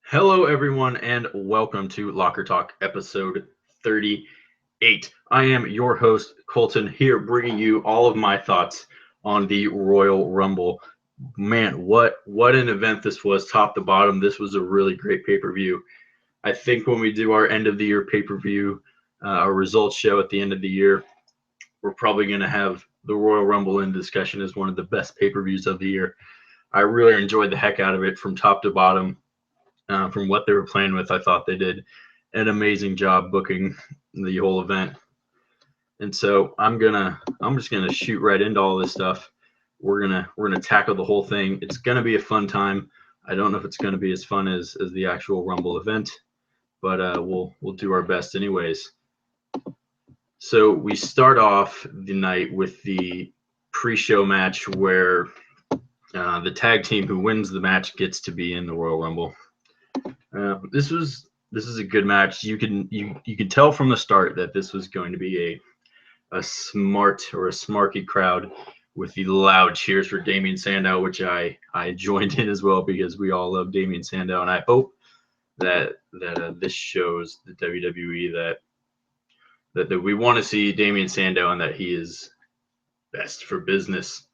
Hello, everyone, and welcome to Locker Talk episode 38. I am your host, Colton, here bringing you all of my thoughts on the Royal Rumble. Man, what an event this was, top to bottom. This was a really great pay per view. I think when we do our end of the year pay per view, our results show at the end of the year, we're probably going to have the Royal Rumble in discussion as one of the best pay per views of the year. I really enjoyed the heck out of it from top to bottom. From what they were playing with, I thought they did an amazing job booking the whole event. And so I'm just gonna shoot right into all this stuff. We're gonna tackle the whole thing. It's gonna be a fun time. I don't know if it's gonna be as fun as the actual Rumble event, but we'll do our best anyways. So we start off the night with the pre-show match where the tag team who wins the match gets to be in the Royal Rumble. This is a good match. You can tell from the start that this was going to be a smart or a smarky crowd with the loud cheers for Damien Sandow, which I joined in as well because we all love Damien Sandow, and I hope that this shows the WWE that we want to see Damien Sandow and that he is best for business.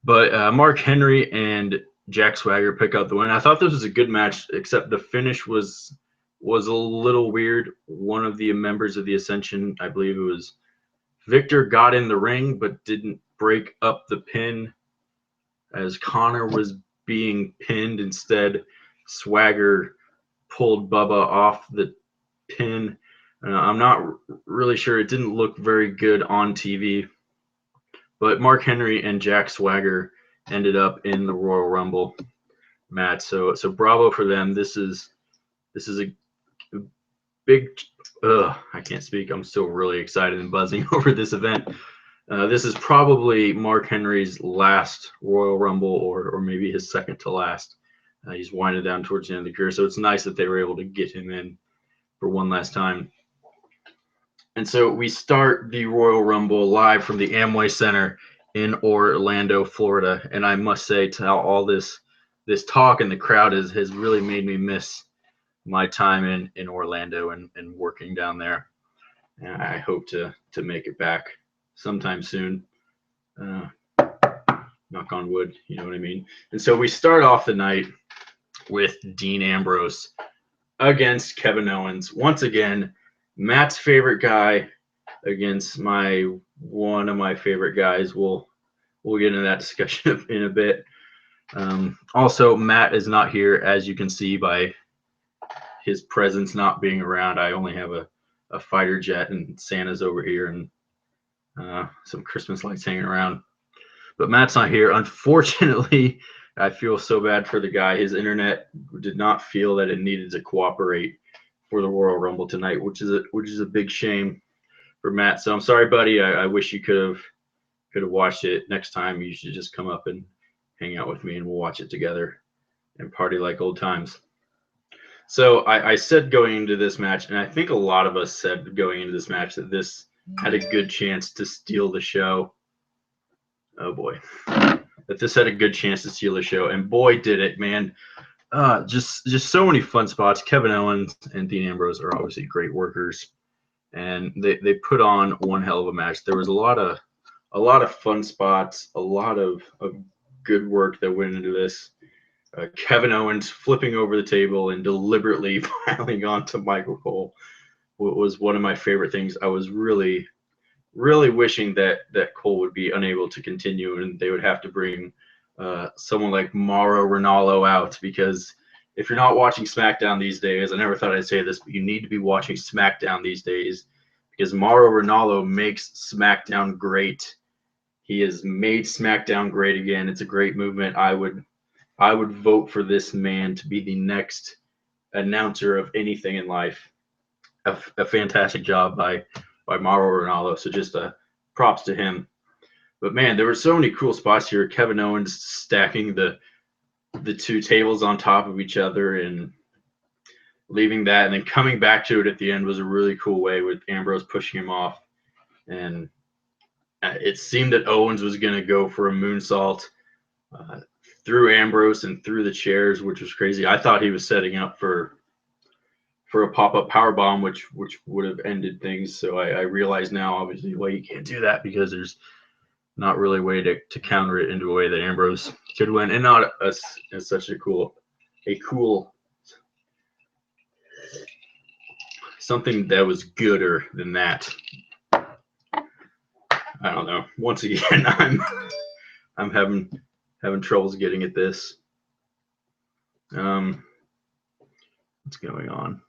But Mark Henry and Jack Swagger pick up the win. I thought this was a good match, except the finish was a little weird. One of the members of the Ascension, I believe it was Victor, got in the ring but didn't break up the pin as Connor was being pinned. Instead, Swagger pulled Bubba off the pin. I'm not really sure. It didn't look very good on TV. But Mark Henry and Jack Swagger ended up in the Royal Rumble match. So bravo for them. This is a big. I can't speak. I'm still really excited and buzzing over this event. This is probably Mark Henry's last Royal Rumble, or maybe his second to last. He's winding down towards the end of the career, so it's nice that they were able to get him in for one last time. And so we start the Royal Rumble live from the Amway Center in Orlando, Florida. And I must say, to all this talk and the crowd has really made me miss my time in Orlando and working down there. And I hope to make it back sometime soon. Knock on wood, you know what I mean? And so we start off the night with Dean Ambrose against Kevin Owens. Once again, Matt's favorite guy against one of my favorite guys. We'll get into that discussion in a bit. Also, Matt is not here, as you can see by his presence not being around. I only have a fighter jet, and Santa's over here, and some Christmas lights hanging around. But Matt's not here. Unfortunately, I feel so bad for the guy. His internet did not feel that it needed to cooperate for the Royal Rumble tonight, which is a big shame for Matt. So I'm sorry, buddy. I wish you could have watched it. Next time you should just come up and hang out with me, and we'll watch it together and party like old times. So I said going into this match, and I think a lot of us said going into this match that this had a good chance to steal the show. Oh boy, that this had a good chance to steal the show, and boy did it, man. Just so many fun spots. Kevin Owens and Dean Ambrose are obviously great workers, and they put on one hell of a match. There was a lot of fun spots, a lot of good work that went into this. Kevin Owens flipping over the table and deliberately piling onto Michael Cole was one of my favorite things. I was really wishing that Cole would be unable to continue and they would have to bring someone like Mauro Ranallo out, because if you're not watching SmackDown these days, I never thought I'd say this, but you need to be watching SmackDown these days, because Mauro Ranallo makes SmackDown great. He has made SmackDown great again. It's a great movement. I would vote for this man to be the next announcer of anything in life. A fantastic job by Mauro Ranallo. So just props to him. But man, there were so many cool spots here. Kevin Owens stacking the two tables on top of each other and leaving that, and then coming back to it at the end was a really cool way with Ambrose pushing him off. And it seemed that Owens was going to go for a moonsault. threw Ambrose and threw the chairs, which was crazy. I thought he was setting up for a pop-up power bomb, which would have ended things. So I realize now, obviously, why you can't do that, because there's not really a way to counter it into a way that Ambrose could win, and not as such a cool something that was gooder than that. I don't know. Once again, I'm having troubles getting at this. What's going on?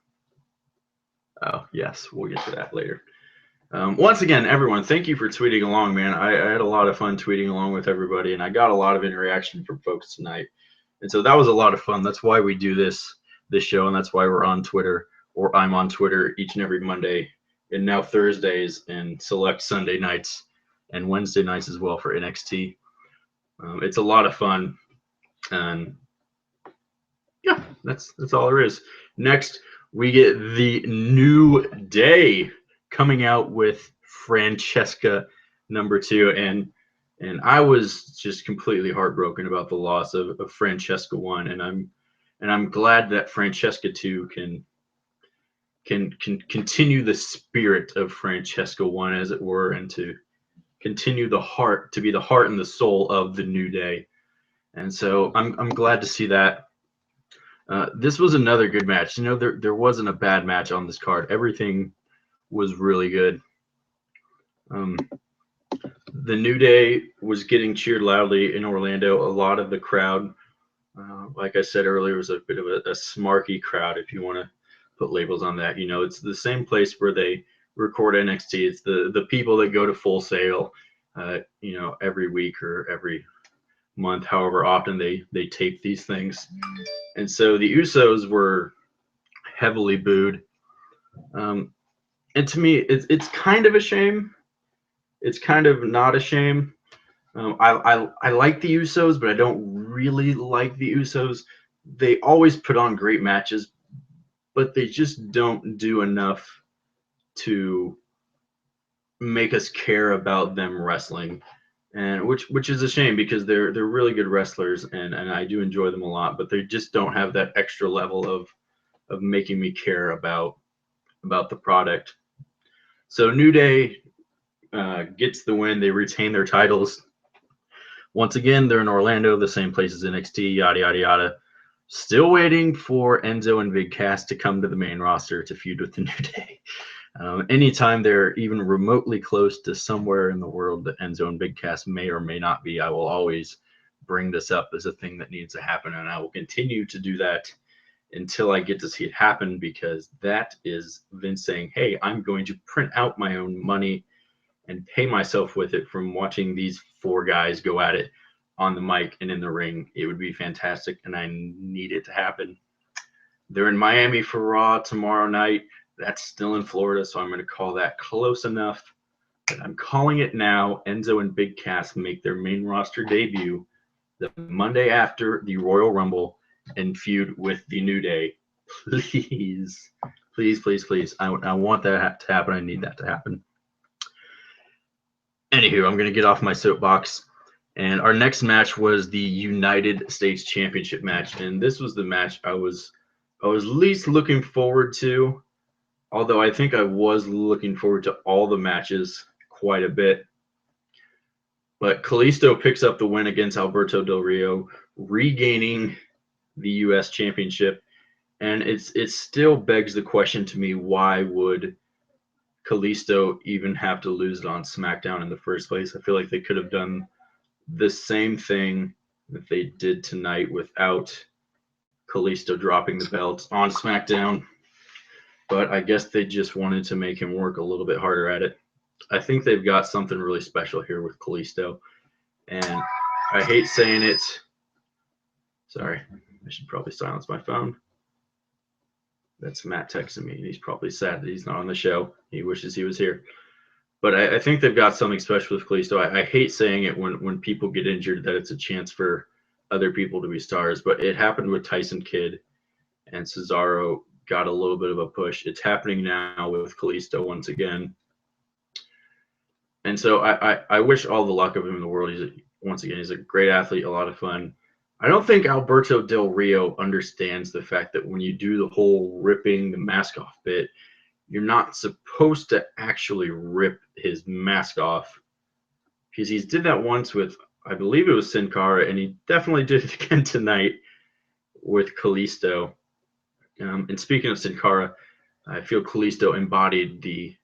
Oh, yes, we'll get to that later. Once again, everyone, thank you for tweeting along, man. I had a lot of fun tweeting along with everybody, and I got a lot of interaction from folks tonight. And so that was a lot of fun. That's why we do this show, and that's why we're on Twitter, or I'm on Twitter each and every Monday, and now Thursdays, and select Sunday nights, and Wednesday nights as well for NXT. It's a lot of fun, and yeah, that's all there is. Next, we get the New Day coming out with Francesca #2, and I was just completely heartbroken about the loss of Francesca 1, and I'm glad that Francesca 2 can continue the spirit of Francesca 1, as it were, and to continue to be the heart and the soul of the New Day. And so I'm glad to see that. This was another good match. You know, there wasn't a bad match on this card. Everything was really good. The New Day was getting cheered loudly in Orlando. A lot of the crowd, like I said earlier, was a bit of a smarky crowd, if you want to put labels on that. You know, it's the same place where they record NXT. It's the people that go to Full Sail, you know, every week or every month, however often they tape these things. And so the Usos were heavily booed. And to me, it's kind of a shame. It's kind of not a shame. I like the Usos, but I don't really like the Usos. They always put on great matches, but they just don't do enough to make us care about them wrestling, and which is a shame, because they're really good wrestlers, and I do enjoy them a lot, but they just don't have that extra level of making me care about the product. So New Day gets the win. They retain their titles. Once again, they're in Orlando, the same place as NXT, yada, yada, yada. Still waiting for Enzo and Big Cass to come to the main roster to feud with the New Day. Anytime they're even remotely close to somewhere in the world that Enzo and Big Cass may or may not be, I will always bring this up as a thing that needs to happen, and I will continue to do that until I get to see it happen, because that is Vince saying, hey, I'm going to print out my own money and pay myself with it from watching these 4 guys go at it on the mic and in the ring. It would be fantastic, and I need it to happen. They're in Miami for Raw tomorrow night. That's still in Florida, so I'm going to call that close enough. But I'm calling it now. Enzo and Big Cass make their main roster debut the Monday after the Royal Rumble and feud with the New Day. Please, please, please, please. I want that to happen. I need that to happen. Anywho, I'm going to get off my soapbox. And our next match was the United States Championship match. And this was the match I was least looking forward to. Although I think I was looking forward to all the matches quite a bit. But Kalisto picks up the win against Alberto Del Rio, regaining the U.S. Championship. And it still begs the question to me, why would Kalisto even have to lose it on SmackDown in the first place? I feel like they could have done the same thing that they did tonight without Kalisto dropping the belt on SmackDown. But I guess they just wanted to make him work a little bit harder at it. I think they've got something really special here with Kalisto. And I hate saying it. Sorry, I should probably silence my phone. That's Matt texting me. He's probably sad that he's not on the show. He wishes he was here. But I think they've got something special with Kalisto. I hate saying it when people get injured, that it's a chance for other people to be stars. But it happened with Tyson Kidd, and Cesaro got a little bit of a push. It's happening now with Kalisto once again. And so I wish all the luck of him in the world. He's a great athlete, a lot of fun. I don't think Alberto Del Rio understands the fact that when you do the whole ripping the mask off bit, you're not supposed to actually rip his mask off, because he's did that once with, I believe it was Sin Cara, and he definitely did it again tonight with Kalisto. And speaking of Sin Cara, I feel Kalisto embodied the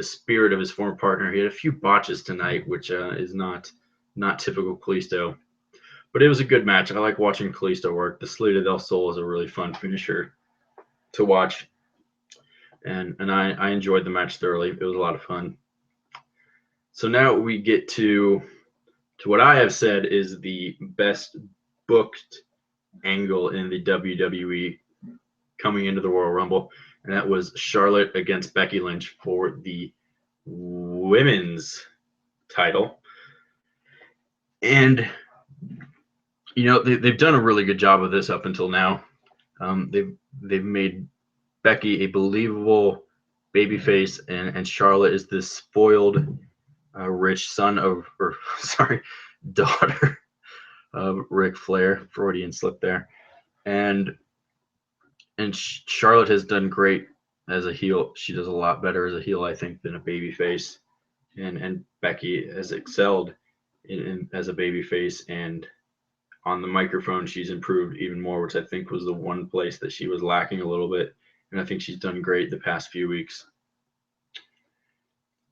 spirit of his former partner. He had a few botches tonight, which is not typical Kalisto. But it was a good match. I like watching Kalisto work. The Salida del Sol is a really fun finisher to watch, and I enjoyed the match thoroughly. It was a lot of fun. So now we get to what I have said is the best booked angle in the WWE coming into the Royal Rumble, and that was Charlotte against Becky Lynch for the women's title. And they've done a really good job of this up until now. They've made Becky a believable babyface, and Charlotte is this spoiled, rich son of, or sorry, daughter of Ric Flair. Freudian slip there. And Charlotte has done great as a heel. She does a lot better as a heel, I think, than a babyface. And Becky has excelled as a babyface, and on the microphone she's improved even more, which I think was the one place that she was lacking a little bit. And I think she's done great the past few weeks.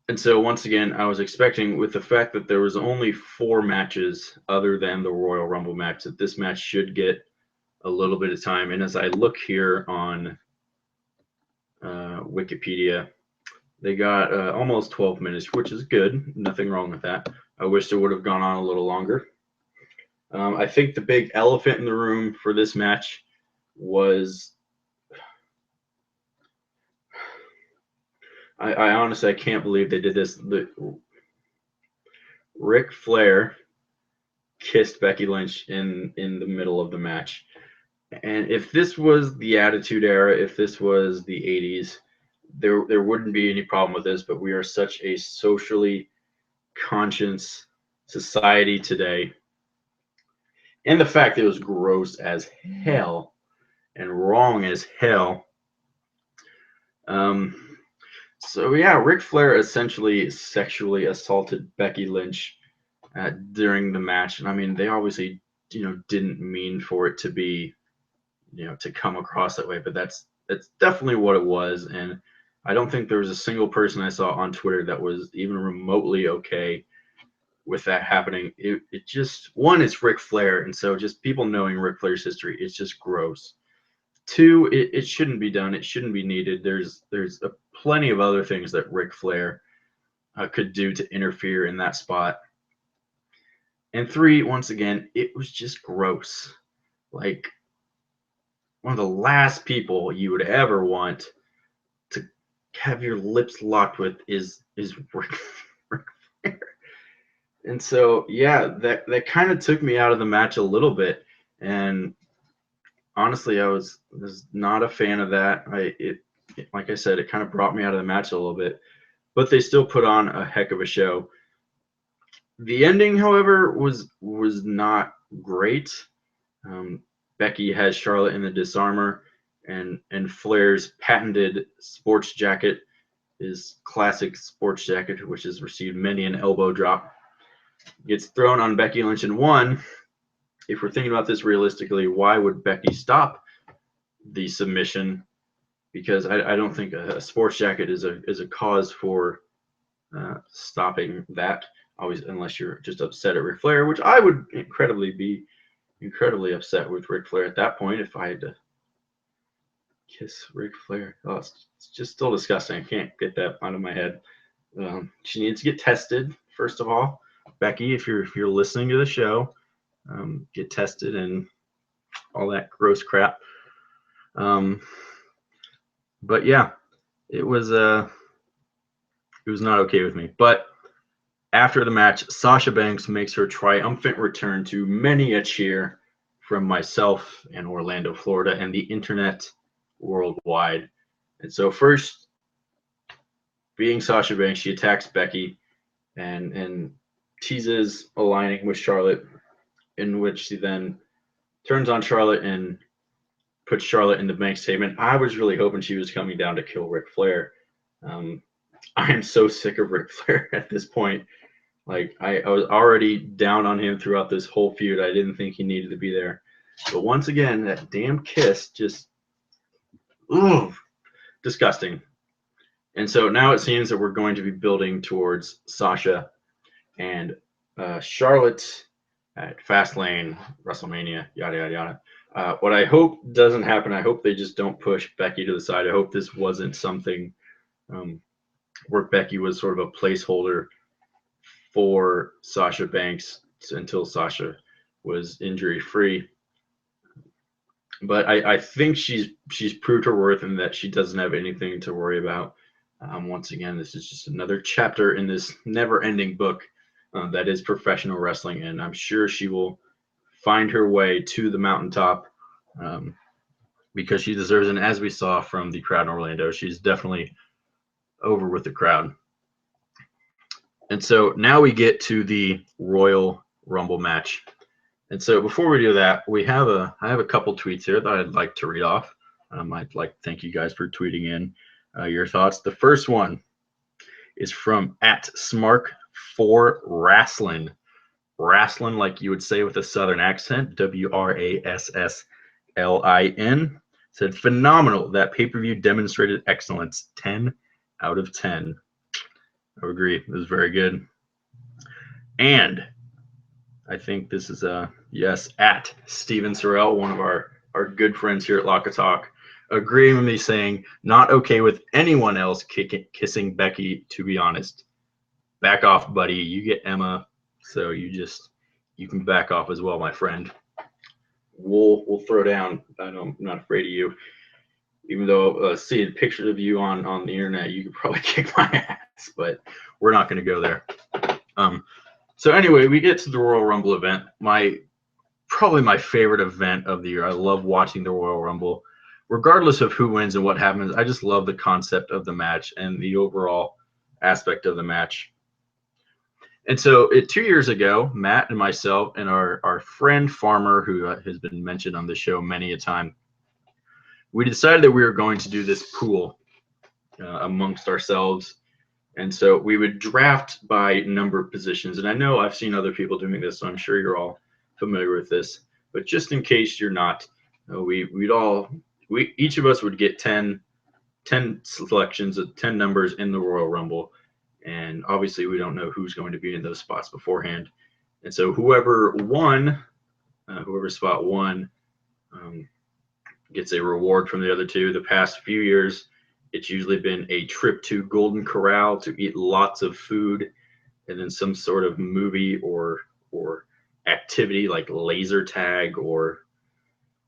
And so once again, I was expecting, with the fact that there was only 4 matches other than the Royal Rumble match, that this match should get a little bit of time. And as I look here on Wikipedia, they got almost 12 minutes, which is good. Nothing wrong with that. I wish it would have gone on a little longer. I think the big elephant in the room for this match was, I honestly, I can't believe they did this. Ric Flair kissed Becky Lynch in the middle of the match. And if this was the Attitude Era, if this was the 80s, there wouldn't be any problem with this, but we are such a socially conscious society today. And the fact that it was gross as hell and wrong as hell. So yeah, Ric Flair essentially sexually assaulted Becky Lynch during the match. And I mean, they obviously, didn't mean for it to be, to come across that way, but that's definitely what it was. And I don't think there was a single person I saw on Twitter that was even remotely okay with that happening. It just, one, it's Ric Flair, and so just people knowing Ric Flair's history, it's just gross. 2, it shouldn't be done. It shouldn't be needed. There's plenty of other things that Ric Flair could do to interfere in that spot. And 3, once again, it was just gross. Like, one of the last people you would ever want to have your lips locked with is Ric Flair. And so, yeah, that kind of took me out of the match a little bit. And honestly, I was not a fan of that. Like I said, it kind of brought me out of the match a little bit. But they still put on a heck of a show. The ending, however, was not great. Becky has Charlotte in the disarmor, and Flair's patented sports jacket, his classic sports jacket, which has received many an elbow drop, gets thrown on Becky Lynch. And one, if we're thinking about this realistically, why would Becky stop the submission? Because I don't think a sports jacket is a cause for stopping that. Always, unless you're just upset at Ric Flair, which I would be incredibly upset with Ric Flair at that point if I had to kiss Ric Flair. Oh, it's just still disgusting. I can't get that out of my head. She needs to get tested, first of all. Becky, if you're listening to the show, get tested and all that gross crap. But yeah, it was not okay with me. But after the match, Sasha Banks makes her triumphant return to many a cheer from myself in Orlando, Florida, and the internet worldwide. And so first, being Sasha Banks, she attacks Becky and teases aligning with Charlotte, in which she then turns on Charlotte and puts Charlotte in the bank statement. I was really hoping she was coming down to kill Ric Flair. Um, I am so sick of Ric Flair at this point. Like I was already down on him throughout this whole feud. I didn't think he needed to be there. But once again, that damn kiss just, ooh, disgusting. And so now it seems that we're going to be building towards Sasha and Charlotte at Fastlane, WrestleMania, yada yada yada. What I hope doesn't happen, I hope they just don't push Becky to the side. I hope this wasn't something where Becky was sort of a placeholder for Sasha Banks until Sasha was injury free. But I think she's proved her worth and that she doesn't have anything to worry about. Once again, this is just another chapter in this never-ending book that is professional wrestling, and I'm sure she will find her way to the mountaintop because she deserves it. And as we saw from the crowd in Orlando, she's definitely over with the crowd. And so now we get to the Royal Rumble match. And so before we do that, I have a couple tweets here that I'd like to read off. I'd like to thank you guys for tweeting in your thoughts. The first one is from @Smark4Wrasslin. Wrasslin, like you would say with a Southern accent, WRASSLIN. Said, phenomenal. That pay-per-view demonstrated excellence. 10 out of 10. I would agree. It was very good. And I think this is yes, @Steven Sorrell, one of our good friends here at Locker Talk, agreeing with me saying, not okay with anyone else kissing Becky, to be honest. Back off, buddy. You get Emma, so you can back off as well, my friend. We'll throw down. I'm not afraid of you. Even though seeing pictures of you on the internet, you could probably kick my ass, but we're not going to go there. So anyway, we get to the Royal Rumble event. Probably my favorite event of the year. I love watching the Royal Rumble. Regardless of who wins and what happens, I just love the concept of the match and the overall aspect of the match. And so 2 years ago, Matt and myself and our friend Farmer, who has been mentioned on the show many a time, we decided that we were going to do this pool amongst ourselves. And so we would draft by number of positions. And I know I've seen other people doing this, so I'm sure you're all familiar with this. But just in case you're not, each of us would get 10 selections of 10 numbers in the Royal Rumble. And obviously we don't know who's going to be in those spots beforehand. And so whoever spot won, gets a reward from the other two. The past few years, it's usually been a trip to Golden Corral to eat lots of food, and then some sort of movie or activity like laser tag. Or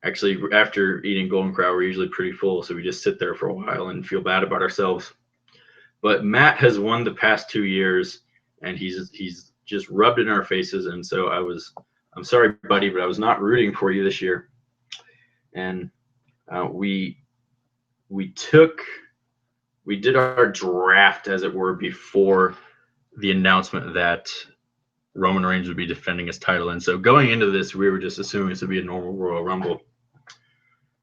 actually, after eating Golden Corral, we're usually pretty full, so we just sit there for a while and feel bad about ourselves. But Matt has won the past 2 years, and he's just rubbed it in our faces. And so I'm sorry, buddy, but I was not rooting for you this year. And we did our draft, as it were, before the announcement that Roman Reigns would be defending his title. And so going into this, we were just assuming this would be a normal Royal Rumble.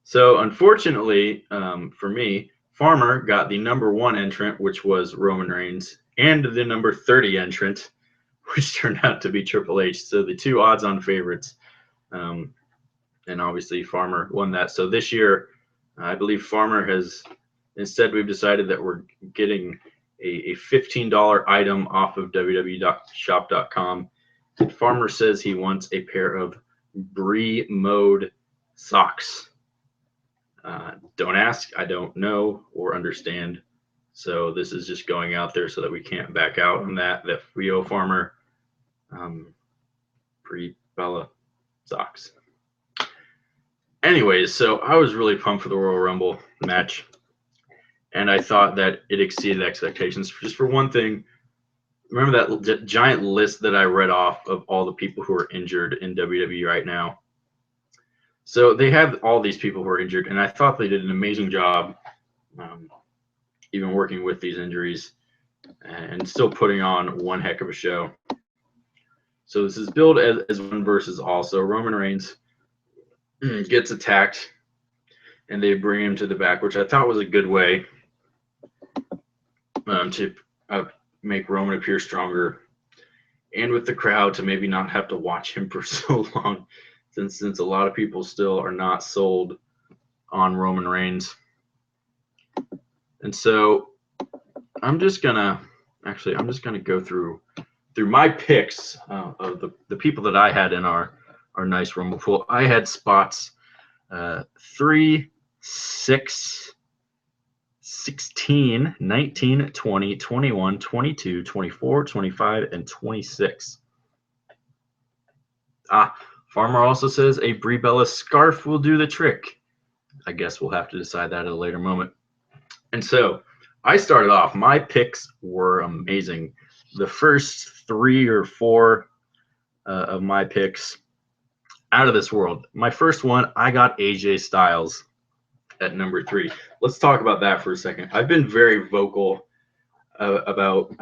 So unfortunately, for me, Farmer got the number 1 entrant, which was Roman Reigns, and the number 30 entrant, which turned out to be Triple H. So the two odds-on favorites. And obviously Farmer won that. So this year, I believe Farmer has, instead we've decided that we're getting a $15 item off of www.shop.com. And Farmer says he wants a pair of Brie mode socks. Don't ask, I don't know or understand. So this is just going out there so that we can't back out on that we owe Farmer Brie Bella socks. Anyways, so I was really pumped for the Royal Rumble match, and I thought that it exceeded expectations. Just for one thing, remember that giant list that I read off of all the people who are injured in WWE right now? So they have all these people who are injured, and I thought they did an amazing job, even working with these injuries and still putting on one heck of a show. So this is billed as one versus all. So Roman Reigns gets attacked, and they bring him to the back, which I thought was a good way to make Roman appear stronger, and with the crowd to maybe not have to watch him for so long, since a lot of people still are not sold on Roman Reigns. And so I'm just gonna go through my picks of the people that I had in our nice Rumble pool. I had spots 3, 6, 16, 19, 20, 21, 22, 24, 25, and 26. Farmer also says a Brie Bella scarf will do the trick. I guess we'll have to decide that at a later moment. And so I started off. My picks were amazing. The first 3 or 4 of my picks, out of this world. My first one, I got AJ Styles at number 3. Let's talk about that for a second. I've been very vocal about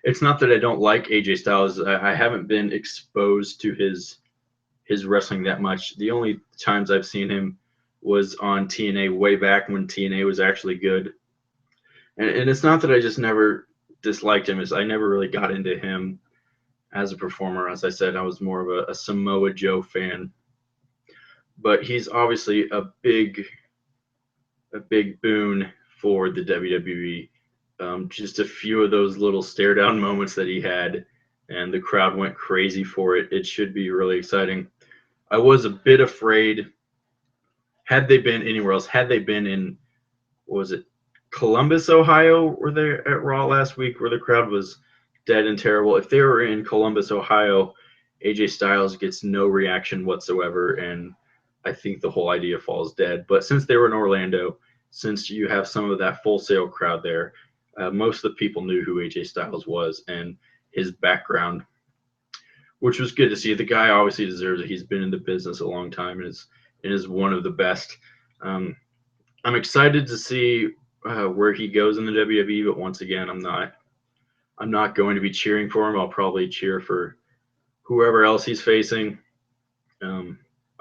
it's not that I don't like AJ Styles. I haven't been exposed to his wrestling that much. The only times I've seen him was on TNA way back when TNA was actually good. And it's not that I just never disliked him, it's I never really got into him as a performer. As I said, I was more of a Samoa Joe fan. But he's obviously a big boon for the WWE. Just a few of those little stare down moments that he had, and the crowd went crazy for it. It should be really exciting. I was a bit afraid, had they been anywhere else, had they been in, what was it, Columbus, Ohio, were they at Raw last week, where the crowd was dead and terrible. If they were in Columbus, Ohio, AJ Styles gets no reaction whatsoever, and I think the whole idea falls dead. But since they were in Orlando, since you have some of that Full Sail crowd there, most of the people knew who AJ Styles was and his background, which was good to see. The guy obviously deserves it. He's been in the business a long time and is one of the best. I'm excited to see where he goes in the WWE, but once again, I'm not going to be cheering for him. I'll probably cheer for whoever else he's facing.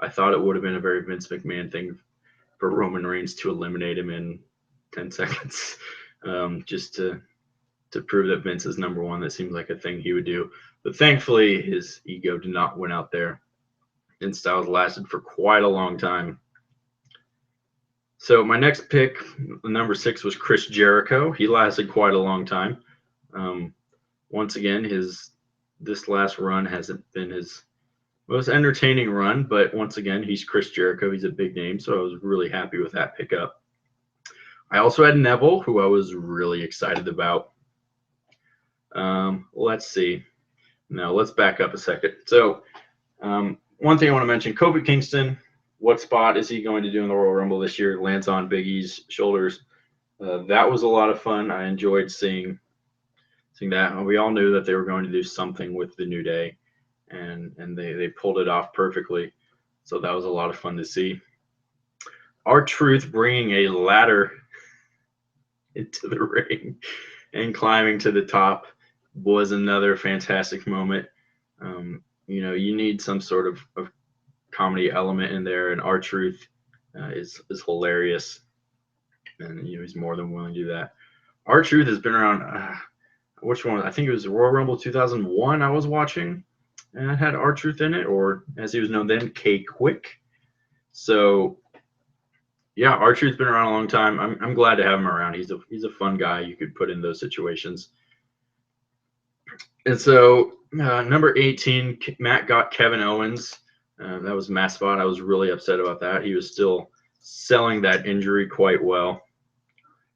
I thought it would have been a very Vince McMahon thing for Roman Reigns to eliminate him in 10 seconds, just to prove that Vince is number one. That seems like a thing he would do. But thankfully, his ego did not win out there, and Styles lasted for quite a long time. So my next pick, number 6, was Chris Jericho. He lasted quite a long time. Once again, this last run hasn't been his most entertaining run, but once again, he's Chris Jericho. He's a big name, so I was really happy with that pickup. I also had Neville, who I was really excited about. Let's see. Now, let's back up a second. So, one thing I want to mention, Kofi Kingston, what spot is he going to do in the Royal Rumble this year? Lands on Big E's shoulders. That was a lot of fun. I enjoyed seeing that. We all knew that they were going to do something with the New Day, and they pulled it off perfectly. So that was a lot of fun to see. R-Truth bringing a ladder into the ring and climbing to the top was another fantastic moment. You need some sort of comedy element in there, and R-Truth is hilarious, and he's more than willing to do that. R-Truth has been around. Which one? I think it was Royal Rumble 2001 I was watching, and it had R-Truth in it, or as he was known then, K-Quick. So yeah, R-Truth's been around a long time. I'm glad to have him around. He's a fun guy you could put in those situations. And so number 18, Matt got Kevin Owens. That was Matt's spot. I was really upset about that. He was still selling that injury quite well.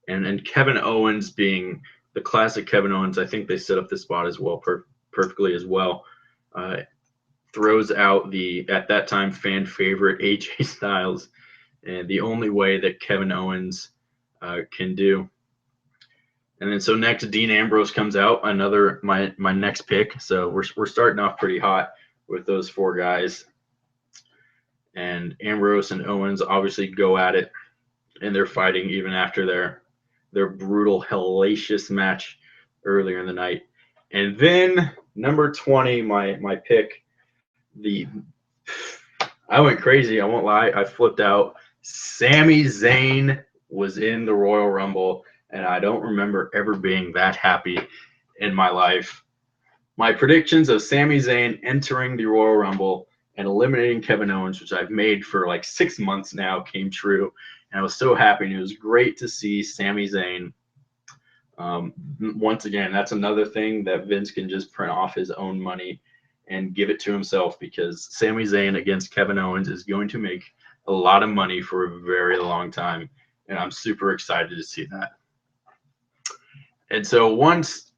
And Kevin Owens being the classic Kevin Owens, I think they set up this spot as well, perfectly as well. Throws out the, at that time, fan favorite AJ Styles, and the only way that Kevin Owens can do. And then so next, Dean Ambrose comes out, another my next pick. So we're starting off pretty hot with those 4 guys. And Ambrose and Owens obviously go at it, and they're fighting even after their brutal, hellacious match earlier in the night. And then number 20, my pick, I went crazy. I won't lie. I flipped out. Sami Zayn was in the Royal Rumble, and I don't remember ever being that happy in my life. My predictions of Sami Zayn entering the Royal Rumble and eliminating Kevin Owens, which I've made for like 6 months now, came true. And I was so happy. And it was great to see Sami Zayn. Once again, that's another thing that Vince can just print off his own money and give it to himself, because Sami Zayn against Kevin Owens is going to make a lot of money for a very long time. And I'm super excited to see that. And so once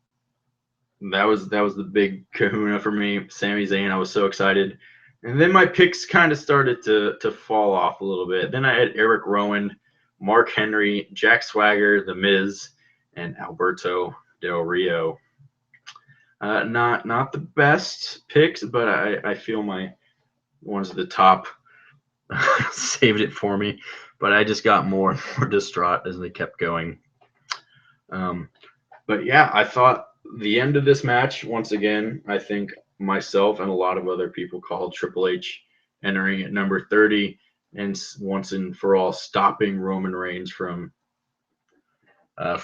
that was the big kahuna for me, Sami Zayn, I was so excited. And then my picks kind of started to fall off a little bit. Then I had Eric Rowan, Mark Henry, Jack Swagger, The Miz, and Alberto Del Rio. Not the best picks, but I feel my ones at the top saved it for me. But I just got more and more distraught as they kept going. But yeah, I thought the end of this match, once again, I think myself and a lot of other people called Triple H entering at number 30 and once and for all stopping Roman Reigns from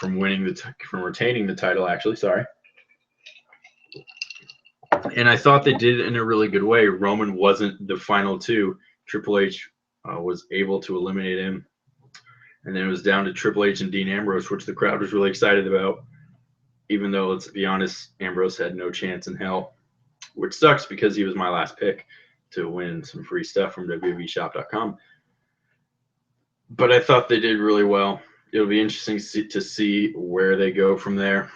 winning from retaining the title. Actually, sorry. And I thought they did it in a really good way. Roman wasn't the final two. Triple H was able to eliminate him, and then it was down to Triple H and Dean Ambrose, which the crowd was really excited about. Even though, let's be honest, Ambrose had no chance in hell, which sucks because he was my last pick to win some free stuff from WWEshop.com. But I thought they did really well. It'll be interesting to see where they go from there.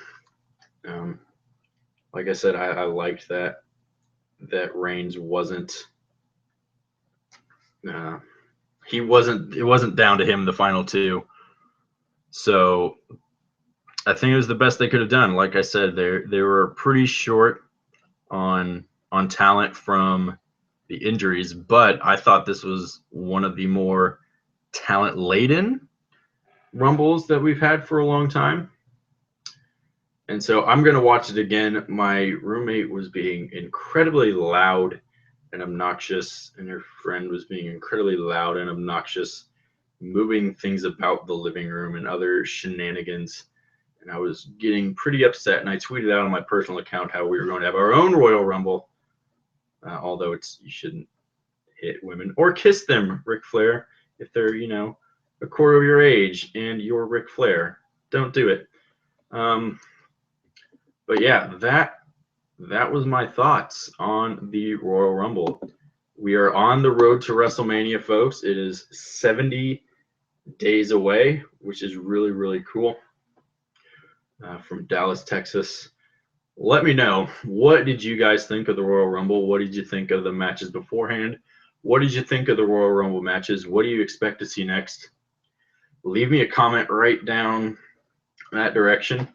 Like I said, I liked that Reigns wasn't. It wasn't down to him the final two. So I think it was the best they could have done. Like I said, they were pretty short on talent from the injuries, but I thought this was one of the more talent-laden Rumbles that we've had for a long time. And so I'm going to watch it again. My roommate was being incredibly loud and obnoxious, and her friend was being incredibly loud and obnoxious, moving things about the living room and other shenanigans. And I was getting pretty upset, and I tweeted out on my personal account how we were going to have our own Royal Rumble, although you shouldn't hit women or kiss them, Ric Flair, if they're, a quarter of your age and you're Ric Flair. Don't do it. But yeah, that was my thoughts on the Royal Rumble. We are on the road to WrestleMania, folks. It is 70 days away, which is really, really cool. From Dallas, Texas. Let me know, what did you guys think of the Royal Rumble? What did you think of the matches beforehand? What did you think of the Royal Rumble matches? What do you expect to see next? Leave me a comment right down that direction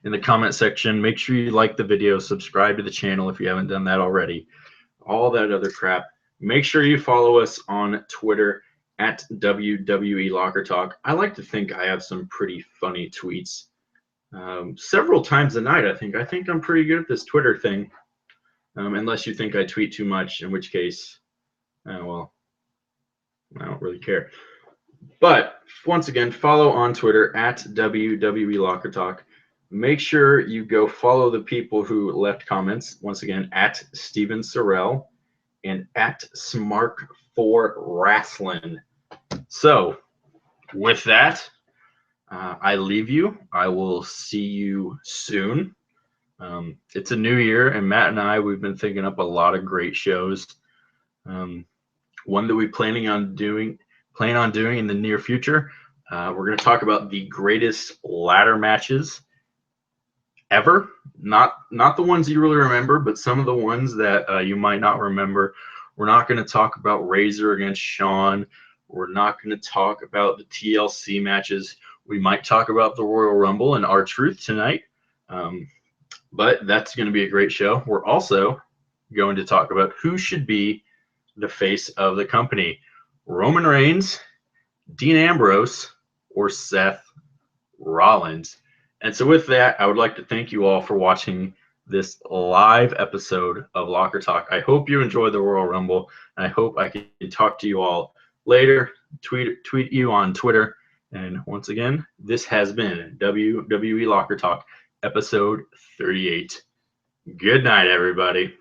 in the comment section. Make sure you like the video, subscribe to the channel if you haven't done that already, all that other crap. Make sure you follow us on Twitter at WWE Locker Talk. I like to think I have some pretty funny tweets several times a night. I think I'm pretty good at this Twitter thing, unless you think I tweet too much, in which case, well, I don't really care. But once again, follow on Twitter at WWE Locker Talk. Make sure you go follow the people who left comments. Once again, at Steven Sorrell and at Smark4Wrestling. So, with that, I leave you. I will see you soon. It's a new year, and Matt and I, we've been thinking up a lot of great shows. One that we plan on doing in the near future. We're going to talk about the greatest ladder matches ever. Not the ones you really remember, but some of the ones that you might not remember. We're not going to talk about Razor against Shawn. We're not going to talk about the TLC matches. We might talk about the Royal Rumble and R-Truth tonight. But that's going to be a great show. We're also going to talk about who should be the face of the company: Roman Reigns, Dean Ambrose, or Seth Rollins. And so with that, I would like to thank you all for watching this live episode of Locker Talk. I hope you enjoyed the Royal Rumble, and I hope I can talk to you all later. Tweet you on Twitter. And once again, this has been WWE Locker Talk, episode 38. Good night, everybody.